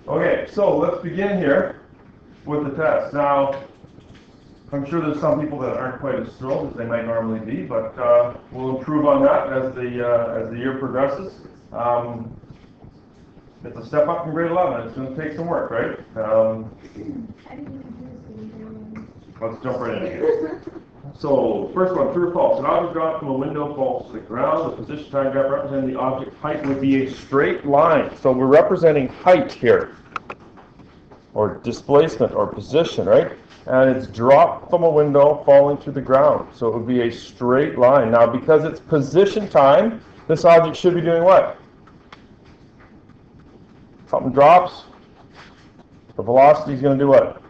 Okay, so let's begin here with the test. Now, I'm sure there's some people that aren't quite as thrilled as they might normally be, but we'll improve on that as the year progresses. It's a step up from grade 11. It's going to take some work, right? Let's jump right in here. So, first one, true or false? An object dropped from a window falls to the ground. The position time graph representing the object height would be a straight line. So we're representing height here, or displacement, or position, right? And it's dropped from a window falling to the ground. So it would be a straight line. Now, because it's position time, this object should be doing what? Something drops, the velocity is going to do what?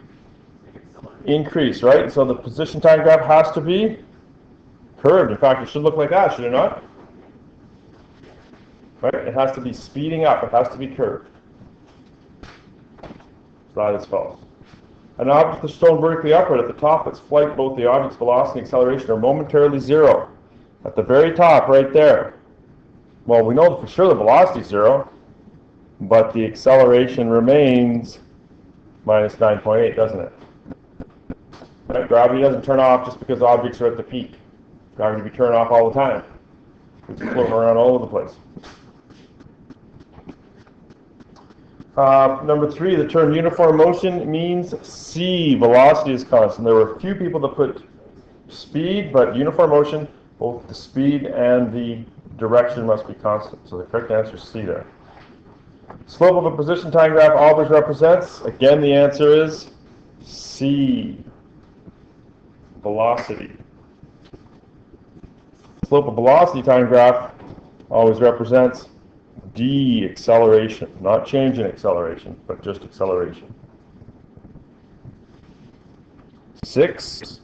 Increase, right? So the position time graph has to be curved. In fact, it should look like that, should it not? Right? It has to be speeding up. It has to be curved. So that is false. An object is thrown vertically upward at the top of its flight. Both the object's velocity and acceleration are momentarily zero. At the very top, right there. Well, we know for sure the velocity is zero, but the acceleration remains minus 9.8, doesn't it? Right? Gravity doesn't turn off just because objects are at the peak. Gravity will be turned off all the time. It's floating around all over the place. Number 3, the term uniform motion means c, velocity is constant. There were a few people that put speed, but uniform motion, both the speed and the direction must be constant. So the correct answer is C there. Slope of a position time graph always represents, again the answer is C, velocity. Slope of velocity time graph always represents D, acceleration. Not change in acceleration, but just acceleration. 6,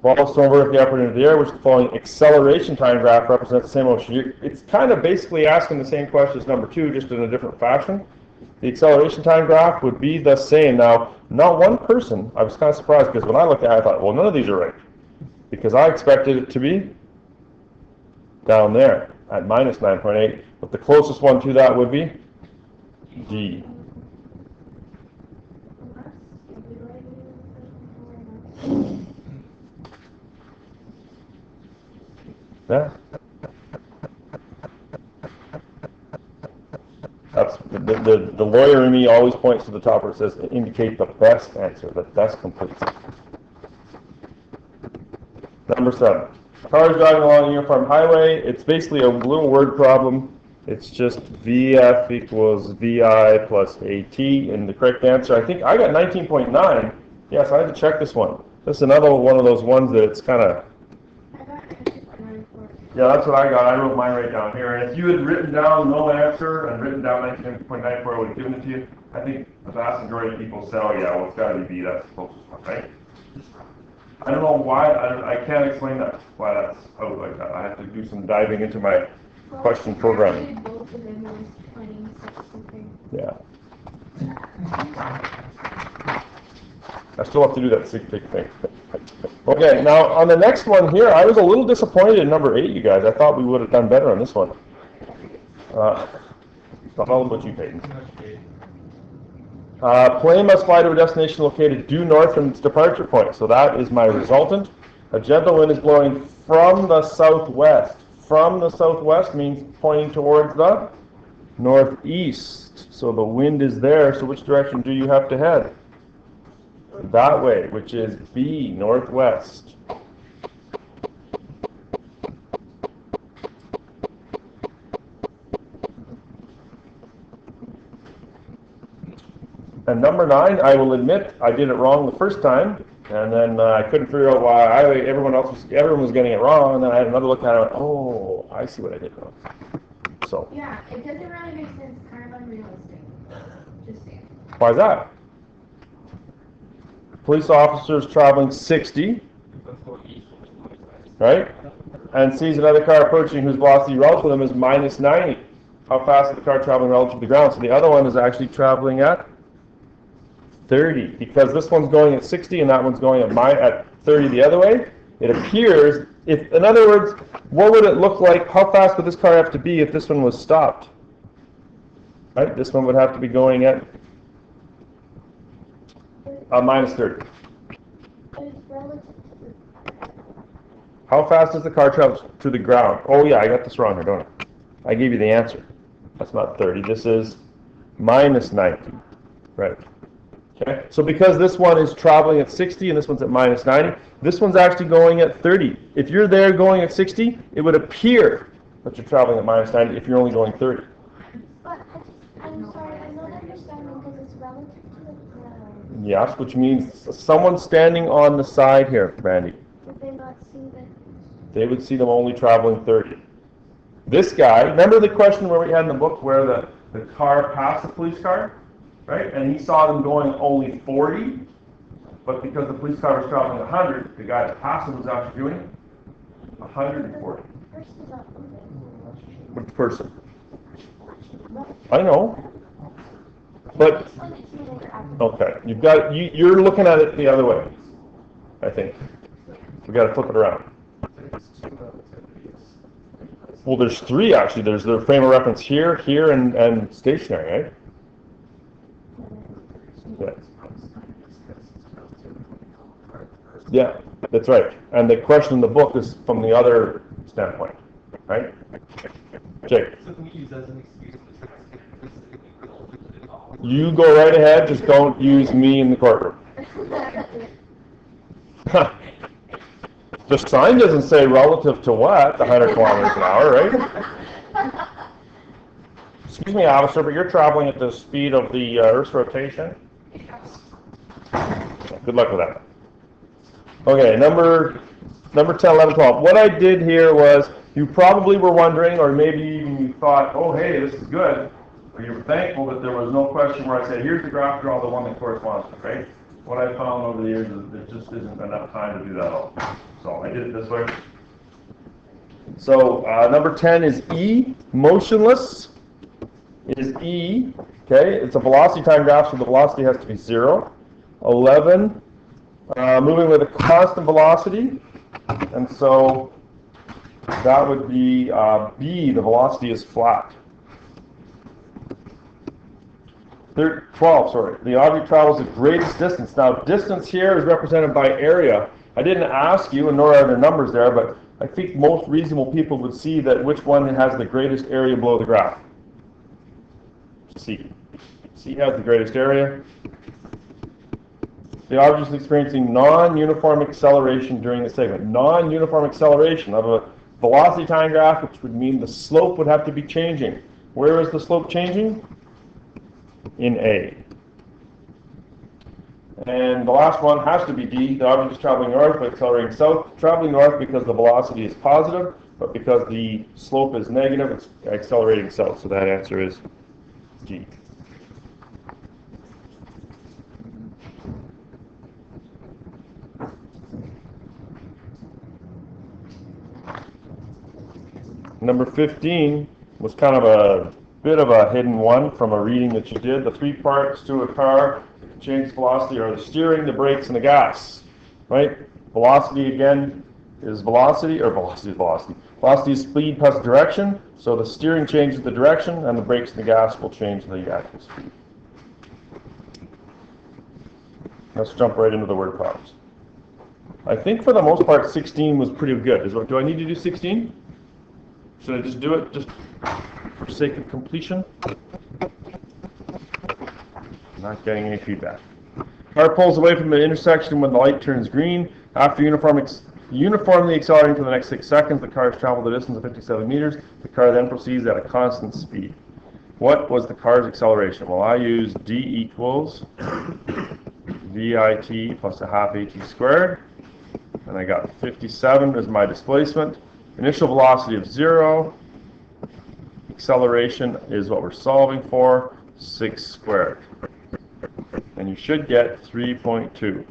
balls thrown vertically upward into the air, which the following acceleration time graph represents the same motion. It's kind of basically asking the same question as number 2, just in a different fashion. The acceleration time graph would be the same. Now, not one person, I was kind of surprised because when I looked at it, I thought, well, none of these are right. Because I expected it to be down there at minus 9.8, but the closest one to that would be D. Yeah. That's the lawyer in me always points to the top where it says indicate the best answer, the best completes it. Number 7. Cars driving along a uniform highway. It's basically a little word problem. It's just VF equals VI plus AT. And the correct answer, I think I got 19.9. Yes, I had to check this one. This is another one of those ones that it's kind of... Yeah, that's what I got. I wrote mine right down here. And if you had written down no answer and written down 19.94, I would have given it to you. I think the vast majority of people say, oh yeah, well, it's got to be B. That's the closest one, right? I don't know why. I can't explain that, why that's out like that. I have to do some diving into my question programming. Yeah. I still have to do that sig fig thing. Okay, now on the next one here, I was a little disappointed in number 8, you guys. I thought we would have done better on this one. It's all about you, Peyton. Plane must fly to a destination located due north from its departure point. So that is my resultant. A gentle wind is blowing from the southwest. From the southwest means pointing towards the northeast. So the wind is there. So which direction do you have to head? That way, which is B, northwest. And number 9, I will admit I did it wrong the first time, and then I couldn't figure out why everyone was getting it wrong, and then I had another look at it and went, oh, I see what I did wrong. So. Yeah, it doesn't really make sense. It's kind of unrealistic. Just saying. Why is that? Police officers traveling 60, right? And sees another car approaching whose velocity relative to them is minus 90. How fast is the car traveling relative to the ground? So the other one is actually traveling at 30, because this one's going at 60 and that one's going at 30 the other way. It appears, in other words, what would it look like, how fast would this car have to be if this one was stopped? Right, this one would have to be going at minus 30. But it's relative to How fast does the car travel to the ground? Oh yeah, I got this wrong here, don't I? I gave you the answer. That's not 30, this is minus 90. Right. Okay, so because this one is traveling at 60 and this one's at minus 90, this one's actually going at 30. If you're there going at 60, it would appear that you're traveling at minus 90 if you're only going 30. But I'm sorry, I'm not understanding because it's relative to the ground. Yes, which means someone standing on the side here, Randy, Did they not see that? they would see them only traveling 30. This guy, remember the question where we had in the book where the car passed the police car? Right? And he saw them going only 40, but because the police car was traveling 100, the guy that passed him was actually doing 140. The person is not moving. Which person? I know. But, This one is moving up. okay, you're looking at it the other way, I think. We gotta flip it around. Well, there's three actually. There's the frame of reference here, here, and stationary, right? Yeah. Yeah, that's right. And the question in the book is from the other standpoint, right? Jake, you go right ahead, just don't use me in the courtroom. The sign doesn't say relative to what, 100 kilometers an hour, right? Excuse me, officer, but you're traveling at the speed of the Earth's rotation? Good luck with that. Okay, number 10, 11, 12. What I did here was, you probably were wondering, or maybe even you thought, oh hey, this is good, or you were thankful that there was no question where I said, here's the graph, draw the one that corresponds to it, right? What I found over the years is there just isn't enough time to do that all. So I did it this way. So number 10 is E, motionless is E, okay? It's a velocity time graph, so the velocity has to be 0. 11, moving with a constant velocity, and so that would be B, the velocity is flat. 12, sorry, the object travels the greatest distance. Now, distance here is represented by area. I didn't ask you, and nor are there numbers there, but I think most reasonable people would see that which one has the greatest area below the graph. C. C has the greatest area. The object is experiencing non-uniform acceleration during the segment. Non-uniform acceleration of a velocity time graph, which would mean the slope would have to be changing. Where is the slope changing? In A. And the last one has to be D. The object is traveling north but accelerating south. Traveling north because the velocity is positive, but because the slope is negative, it's accelerating south. So that answer is G. Number 15 was kind of a bit of a hidden one from a reading that you did. The three parts to a car that can change velocity are the steering, the brakes, and the gas. Right? Velocity again is velocity, or velocity is velocity. Velocity is speed plus direction. So the steering changes the direction, and the brakes and the gas will change the actual speed. Let's jump right into the word problems. I think for the most part 16 was pretty good. Do I need to do 16? Should I just do it just for sake of completion? Not getting any feedback. Car pulls away from the intersection when the light turns green. After uniformly accelerating for the next 6 seconds, the car has traveled a distance of 57 meters. The car then proceeds at a constant speed. What was the car's acceleration? Well, I used D equals VIT plus a half AT squared. And I got 57 as my displacement. Initial velocity of 0. Acceleration is what we're solving for, 6 squared. And you should get 3.2.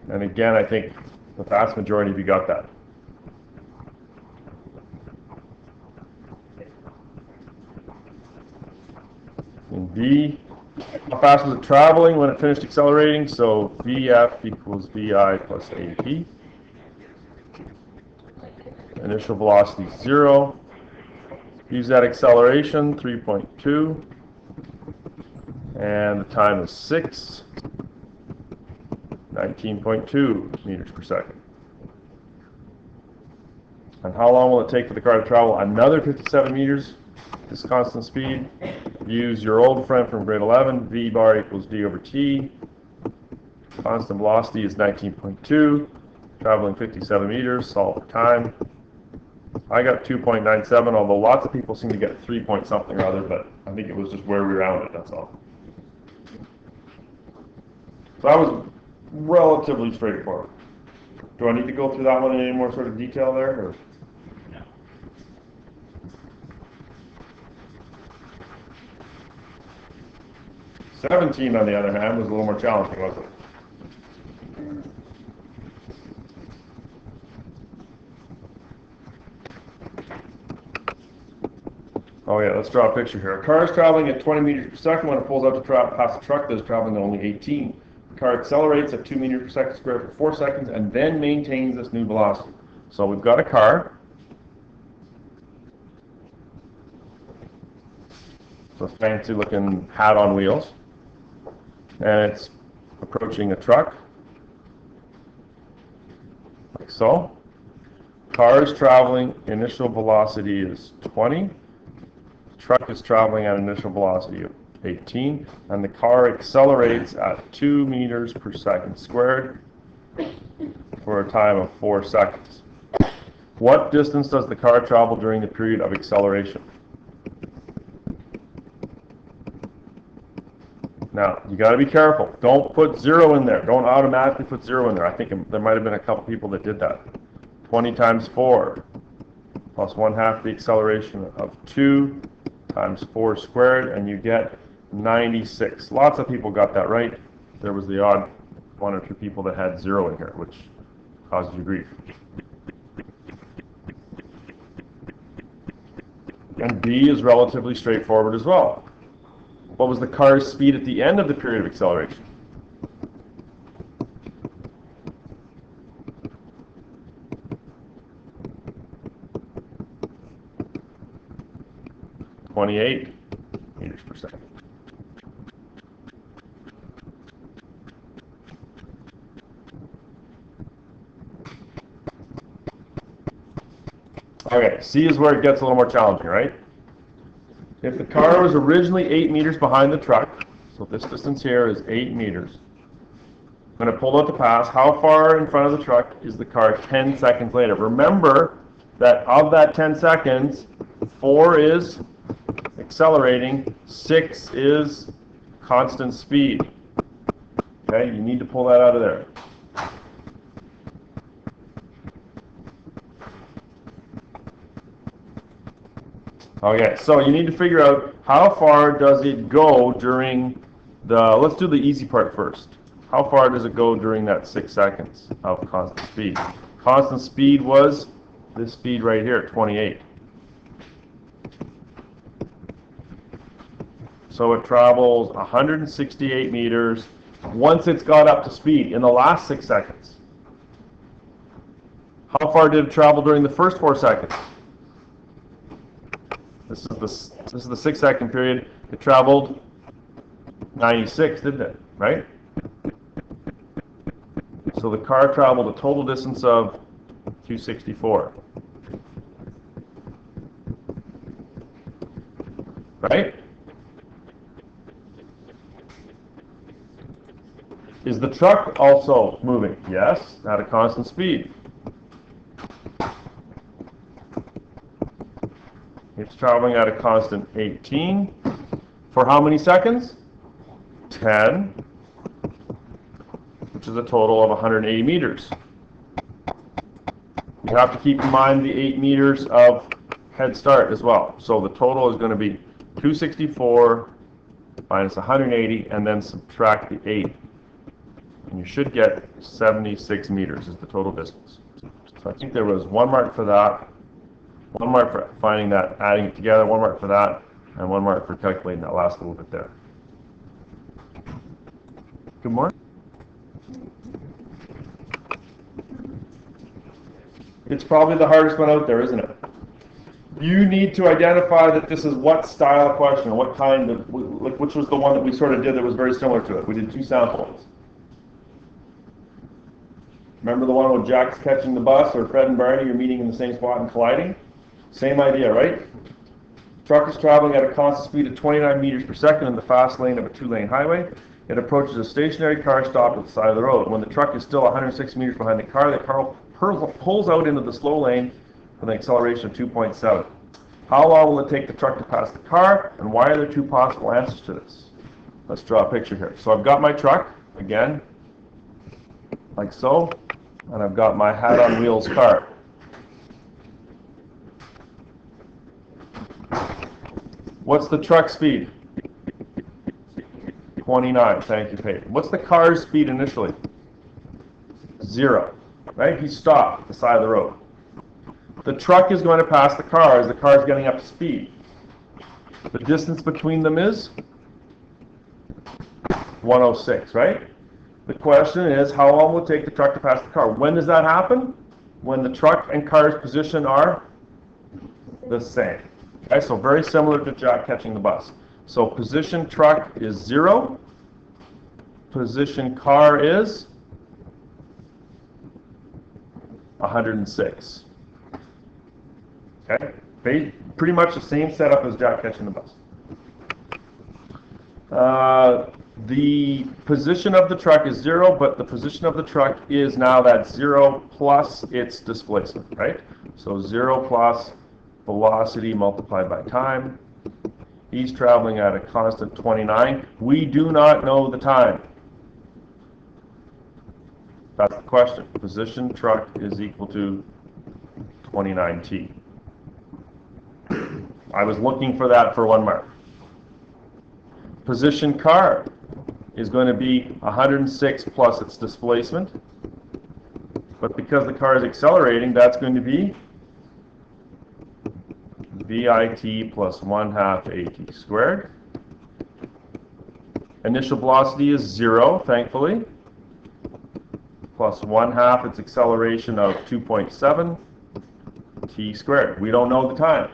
And again, I think the vast majority of you got that. In B, how fast was it traveling when it finished accelerating? So VF equals VI plus AT. Initial velocity 0. Use that acceleration, 3.2. And the time is 19.2 meters per second. And how long will it take for the car to travel another 57 meters, this constant speed? Use your old friend from grade 11, V bar equals D over T. Constant velocity is 19.2, traveling 57 meters, solve for time. I got 2.97, although lots of people seem to get 3 point something or other, but I think it was just where we rounded, that's all. So that was relatively straightforward. Do I need to go through that one in any more sort of detail there? Or? No. 17, on the other hand, was a little more challenging, wasn't it? Oh yeah, let's draw a picture here. A car is traveling at 20 meters per second when it pulls out to pass a truck that is traveling at only 18. The car accelerates at 2 meters per second squared for 4 seconds and then maintains this new velocity. So we've got a car. It's a fancy looking hat on wheels. And it's approaching a truck. Like so. Car is traveling, initial velocity is 20. Truck is traveling at initial velocity of 18, and the car accelerates at 2 meters per second squared for a time of 4 seconds. What distance does the car travel during the period of acceleration? Now, you got to be careful. Don't put 0 in there. Don't automatically put 0 in there. I think there might have been a couple people that did that. 20 times 4 plus 1/2 the acceleration of 2 times 4 squared, and you get 96. Lots of people got that right. There was the odd 1 or 2 people that had 0 in here, which caused you grief. And B is relatively straightforward as well. What was the car's speed at the end of the period of acceleration? .28 meters per second. Okay, C is where it gets a little more challenging, right? If the car was originally 8 meters behind the truck, so this distance here is 8 meters, when it pulled out to pass, how far in front of the truck is the car 10 seconds later? Remember that of that 10 seconds, 4 is accelerating, 6 is constant speed. Okay, you need to pull that out of there. Okay, so you need to figure out how far does it go during let's do the easy part first. How far does it go during that 6 seconds of constant speed? Constant speed was this speed right here, 28. So it travels 168 meters once it's got up to speed in the last 6 seconds. How far did it travel during the first 4 seconds? This is the 6 second period. It traveled 96, didn't it? Right? So the car traveled a total distance of 264. Right? Is the truck also moving? Yes, at a constant speed. It's traveling at a constant 18. For how many seconds? 10, which is a total of 180 meters. You have to keep in mind the 8 meters of head start as well. So the total is going to be 264 minus 180, and then subtract the 8. And you should get 76 meters is the total distance. So I think there was 1 mark for that, 1 mark for finding that, adding it together, 1 mark for that, and 1 mark for calculating that last little bit there. Good morning. It's probably the hardest one out there, isn't it? You need to identify that this is what style question, what kind of, like, which was the one that we sort of did that was very similar to it. We did 2 samples. Remember the one where Jack's catching the bus, or Fred and Barney are meeting in the same spot and colliding? Same idea, right? Truck is traveling at a constant speed of 29 meters per second in the fast lane of a 2-lane highway. It approaches a stationary car stopped at the side of the road. When the truck is still 106 meters behind the car pulls out into the slow lane with an acceleration of 2.7. How long will it take the truck to pass the car, and why are there 2 possible answers to this? Let's draw a picture here. So I've got my truck, again, like so, and I've got my hat on wheels car. What's the truck speed? 29, thank you, Peyton. What's the car's speed initially? 0, right? He stopped at the side of the road. The truck is going to pass the car as the car is getting up to speed. The distance between them is 106, right? The question is, how long will it take the truck to pass the car? When does that happen? When the truck and car's position are the same. Okay, so very similar to Jack catching the bus. So position truck is 0. Position car is 106. Okay, pretty much the same setup as Jack catching the bus. The position of the truck is 0, but the position of the truck is now that 0 plus its displacement, right? So 0 plus velocity multiplied by time. He's traveling at a constant 29. We do not know the time. That's the question. Position truck is equal to 29t. I was looking for that for 1 mark. Position car is going to be 106 plus its displacement. But because the car is accelerating, that's going to be VIT plus 1/2 AT squared. Initial velocity is 0, thankfully, plus 1/2 its acceleration of 2.7 t squared. We don't know the time.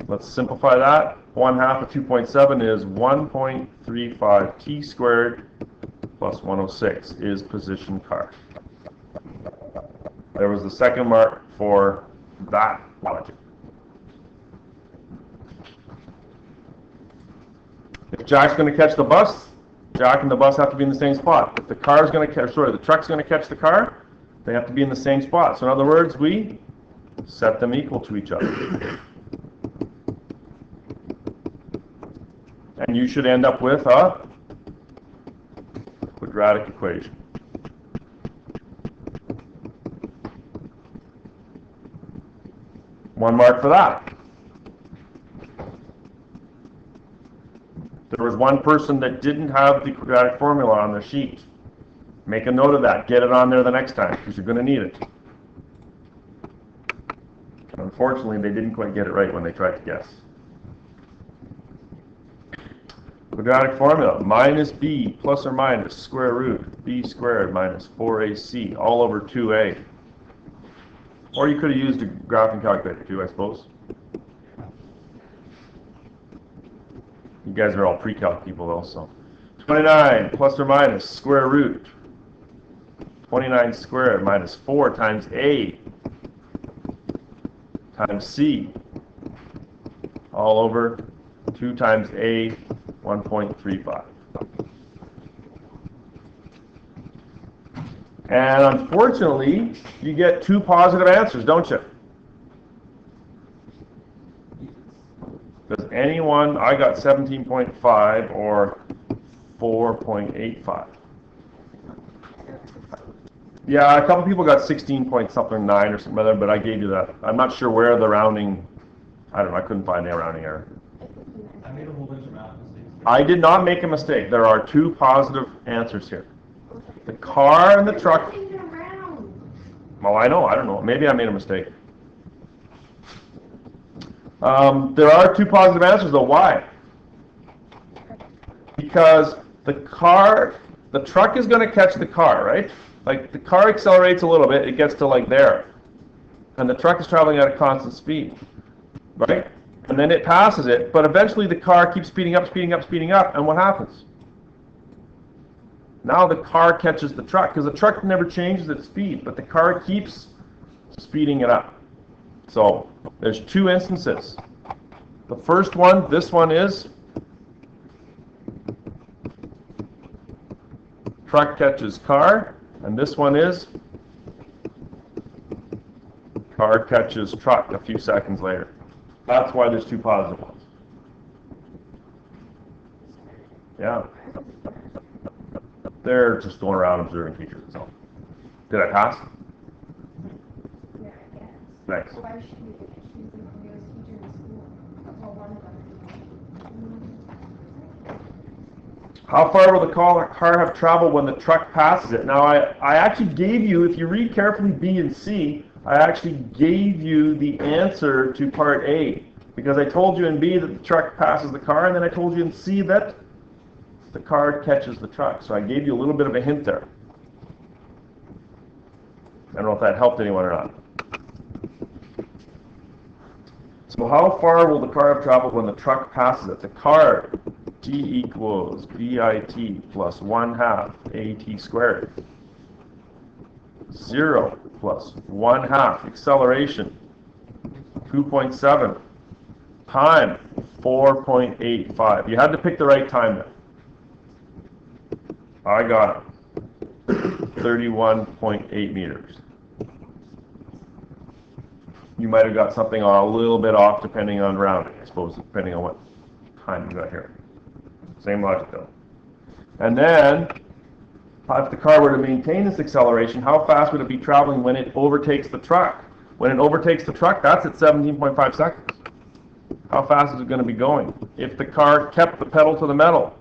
Let's simplify that. 1/2 of 2.7 is 1.35 t squared plus 106 is position car. There was the second mark for that logic. If Jack's going to catch the bus, Jack and the bus have to be in the same spot. If the car's going to catch, the truck's going to catch the car, they have to be in the same spot. So in other words, we set them equal to each other. And you should end up with a quadratic equation. One mark for that. There was one person that didn't have the quadratic formula on their sheet. Make a note of that. Get it on there the next time, because you're going to need it. Unfortunately, they didn't quite get it right when they tried to guess. Quadratic formula, minus b plus or minus square root b squared minus 4ac all over 2a. Or you could have used a graphing calculator too, I suppose. You guys are all pre-calc people though, so. 29 plus or minus square root 29 squared minus 4 times a times c all over 2 times a 1.35. And unfortunately, you get 2 positive answers, don't you? Does anyone, I got 17.5 or 4.85. Yeah, a couple people got 16 point something 9 or something other, but I gave you that. I'm not sure where the rounding, I don't know, I couldn't find a rounding error. I made a whole bunch of math mistakes. I did not make a mistake. There are 2 positive answers here. The car and the truck. Well, I know. I don't know. Maybe I made a mistake. There are 2 positive answers, though. Why? Because the truck is going to catch the car, right? Like, the car accelerates a little bit. It gets to, like, there. and the truck is traveling at a constant speed, right? And then it passes it, but eventually the car keeps speeding up, speeding up, speeding up, and what happens? Now the car catches the truck, because the truck never changes its speed, but the car keeps speeding it up. So there's two instances. The first one, this one is truck catches car, and this one is car catches truck a few seconds later. That's why there's two positive ones. Yeah. They're just going around observing features and so on. Did I pass? Yeah, I guess. Thanks. Why should we choose the newest teacher in school? Well, one of them. How far will the car have traveled when the truck passes it? Now, I actually gave you, if you read carefully B and C, I actually gave you the answer to part A. Because I told you in B that the truck passes the car, and then I told you in C that the car catches the truck. So I gave you a little bit of a hint there. I don't know if that helped anyone or not. So how far will the car have traveled when the truck passes it? The car, T equals BIT plus 1/2 AT squared. 0 plus 1/2 acceleration, 2.7, time, 4.85. You had to pick the right time there. I got it. 31.8 meters. You might have got something a little bit off depending on rounding, I suppose, depending on what time you got here. Same logic though. And then, if the car were to maintain this acceleration, how fast would it be traveling when it overtakes the truck? When it overtakes the truck, that's at 17.5 seconds. How fast is it going to be going? If the car kept the pedal to the metal,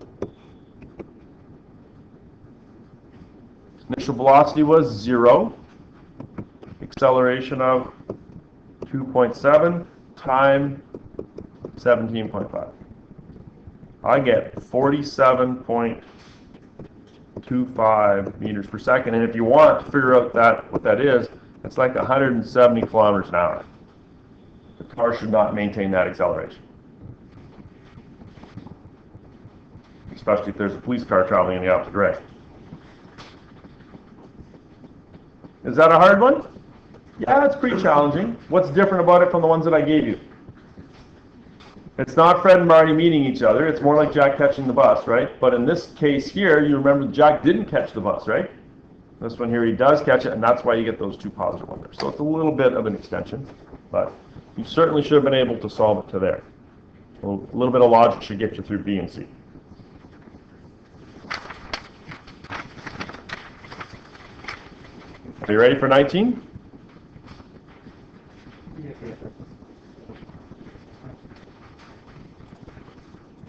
initial velocity was 0, acceleration of 2.7, time 17.5. I get 47.25 meters per second, and if you want to figure out what that is, it's like 170 kilometers an hour. The car should not maintain that acceleration, especially if there's a police car traveling in the opposite direction. Is that a hard one? Yeah, it's pretty challenging. What's different about it from the ones that I gave you? It's not Fred and Marty meeting each other. It's more like Jack catching the bus, right? But in this case here, you remember Jack didn't catch the bus, right? This one here, he does catch it, and that's why you get those two positive ones there. So it's a little bit of an extension, but you certainly should have been able to solve it to there. A little bit of logic should get you through B and C. Are you ready for 19?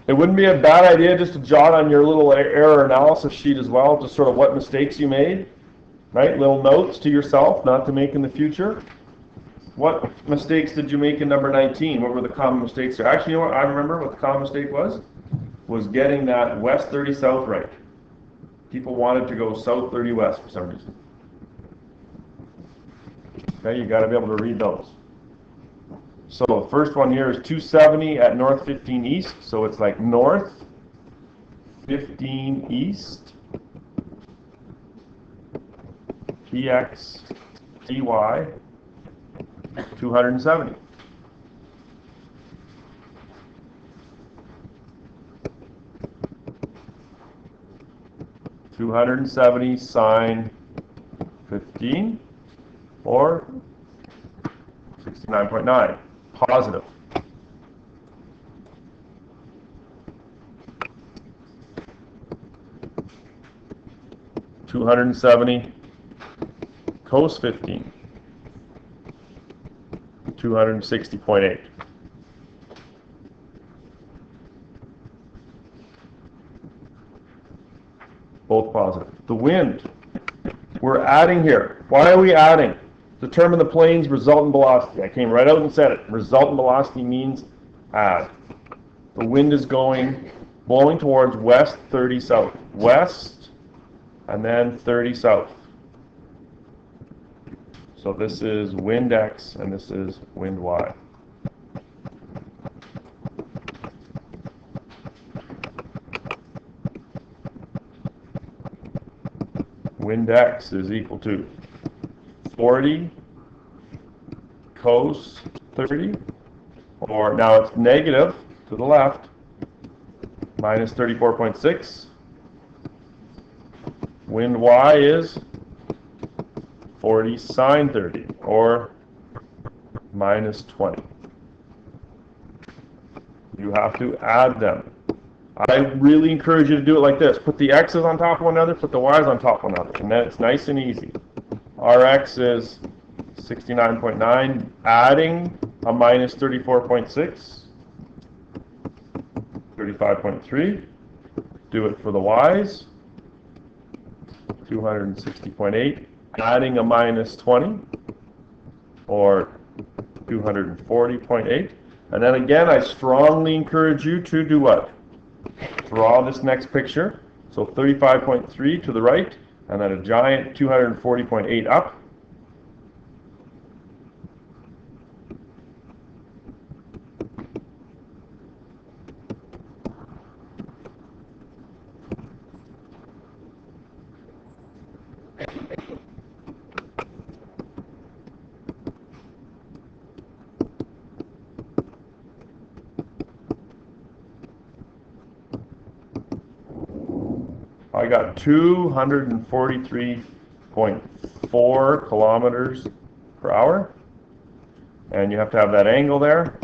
It wouldn't be a bad idea just to jot on your little error analysis sheet as well, just sort of what mistakes you made, right? Little notes to yourself, not to make in the future. What mistakes did you make in number 19? What were the common mistakes there? Actually, you know what? I remember what the common mistake was getting that west 30 south right. People wanted to go south 30 west for some reason. Okay, you got to be able to read those. So the first one here is 270 at north 15 east. So it's like north 15 east px dy 270. (270) sine 15 or 69.9. Positive. (270) cos 15. 260.8. Both positive. The wind. We're adding here. Why are we adding? Determine the plane's resultant velocity. I came right out and said it. Resultant velocity means add. The wind is blowing towards west 30 south. West and then 30 south. So this is wind X and this is wind Y. Wind X is equal to 40 cos 30, or now it's negative to the left, minus 34.6. Wind Y is 40 sine 30, or minus 20. You have to add them. I really encourage you to do it like this. Put the x's on top of one another, put the y's on top of one another, and then it's nice and easy. Rx is 69.9, adding a minus 34.6, 35.3. Do it for the y's, 260.8, adding a minus 20, or 240.8. And then again, I strongly encourage you to do what? Draw this next picture. So 35.3 to the right, and then a giant 240.8 up. I got 243.4 kilometers per hour, and you have to have that angle there.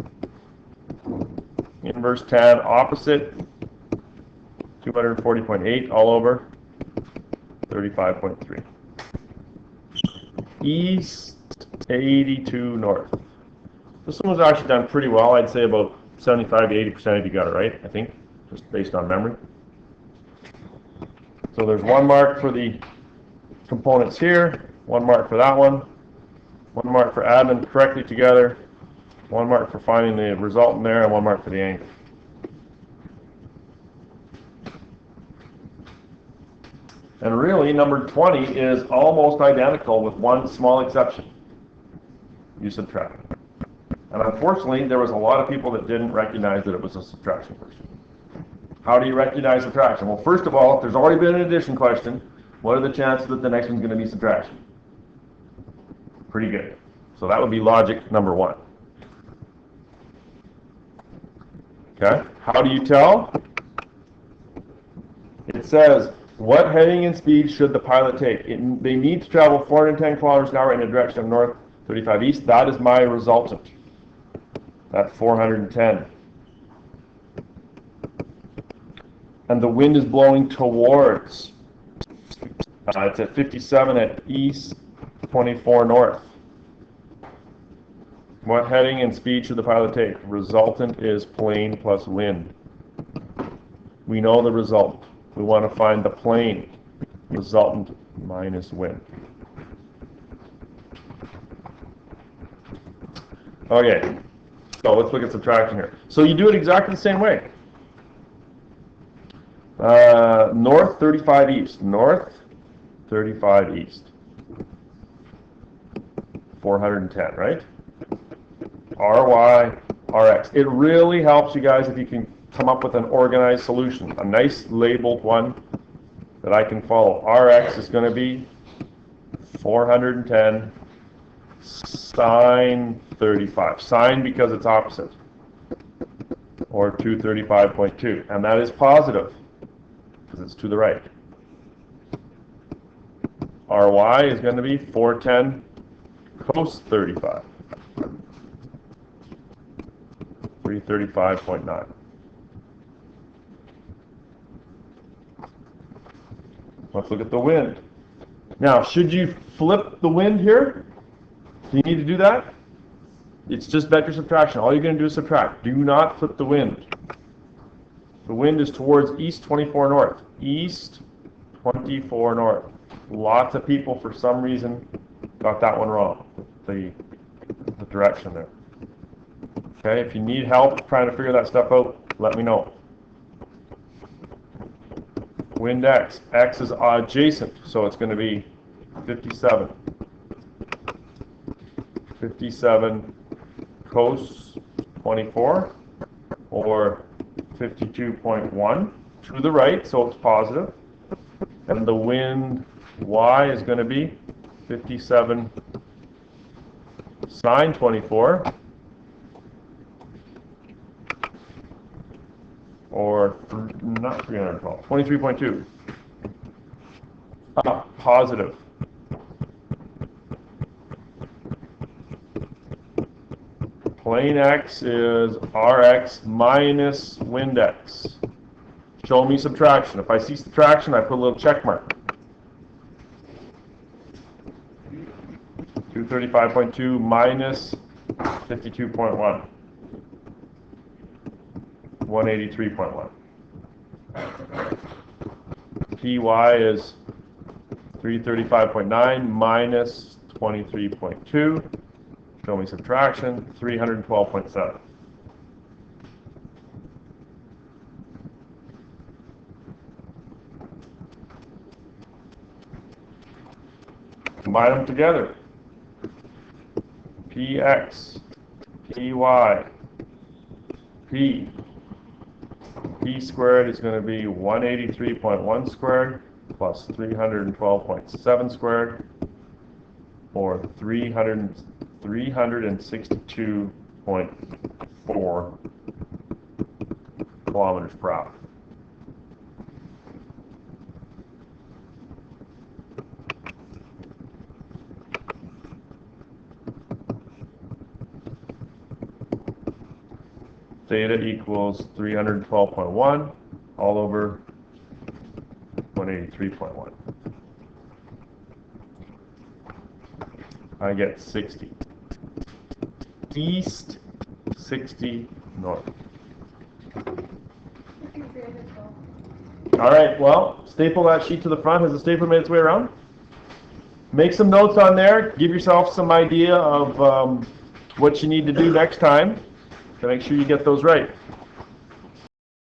Inverse tan opposite, 240.8 all over, 35.3. East 82 north. This one was actually done pretty well. I'd say about 75 to 80% of you got it right, I think, just based on memory. So there's one mark for the components here, one mark for that one mark for adding them correctly together, one mark for finding the resultant there, and one mark for the angle. And really, number 20 is almost identical with one small exception. You subtract. And unfortunately, there was a lot of people that didn't recognize that it was a subtraction question. How do you recognize subtraction? Well, first of all, if there's already been an addition question, what are the chances that the next one's going to be subtraction? Pretty good. So that would be logic number one. Okay, how do you tell? It says, what heading and speed should the pilot take? They need to travel 410 kilometers an hour in the direction of north 35 east. That is my resultant. That's 410. And the wind is blowing towards. It's at 57 at east, 24 north. What heading and speed should the pilot take? Resultant is plane plus wind. We know the result. We want to find the plane. Resultant minus wind. Okay, so let's look at subtraction here. So you do it exactly the same way. North 35 east. North 35 east. 410, right? RY, RX. It really helps you guys if you can come up with an organized solution, a nice labeled one that I can follow. RX is going to be 410 sine 35. Sine because it's opposite, or 235.2. And that is positive because it's to the right. RY is going to be 410 cos 35. 335.9. Let's look at the wind. Now, should you flip the wind here? Do you need to do that? It's just vector subtraction. All you're going to do is subtract. Do not flip the wind. The wind is towards east 24 north. East 24 north. Lots of people, for some reason, got that one wrong. The direction there. Okay, if you need help trying to figure that stuff out, let me know. Wind X. X is adjacent, so it's going to be 57. 57 cos 24, or 52.1 to the right, so it's positive. And the wind y is going to be 57 sine 24, or not 312, 23.2. Positive. Plane x is rx minus wind x. Show me subtraction. If I see subtraction, I put a little check mark. 235.2 minus 52.1. 183.1. Py is 335.9 minus 23.2. Show me subtraction. 312.7. Combine them together. Px, Py, P squared is going to be 183.1 squared plus 312.7 squared, or 362.4 kilometers per hour. Theta equals 312.1 all over 183.1. I get 60. East, 60 north. All right, well, staple that sheet to the front. Has the stapler made its way around? Make some notes on there. Give yourself some idea of what you need to do next time to make sure you get those right.